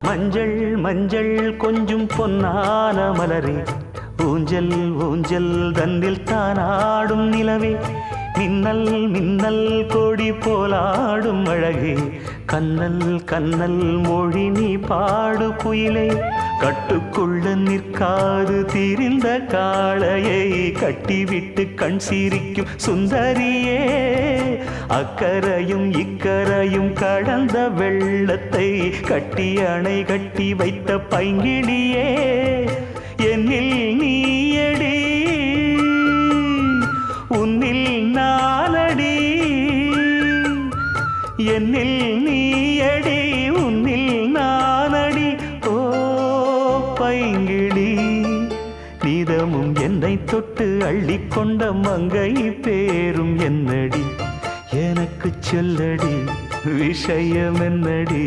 மஞ்சள் மஞ்சள் கொஞ்சம் பொன்னான மலரே, ஊஞ்சல் ஊஞ்சல் தன்னில் தானாடும் நிலவே, மின்னல் மின்னல் கொடி போலாடும் அழகே, கண்ணல் கண்ணல் மொழி நீ பாடு குயிலே, கட்டுக்குள்ள நிற்காது திரிந்த காளையை கட்டிவிட்டு கண் சிரிக்கும் சுந்தரியே, அக்கரையும் இக்கரையும் கடந்த வெள்ளத்தை கட்டி அணை கட்டி வைத்த பைங்கிளியே, என்னில் நீயடி உன்னில் நானடி, என்னில் நீயடி உன்னில் நானடி. ஓ பைங்கிளி, நீதமும் என்னை தொட்டு அள்ளிக்கொண்ட மங்கை பேரும் என்னடி, எனக்கு சொல்லடி விஷயம் என்னடி.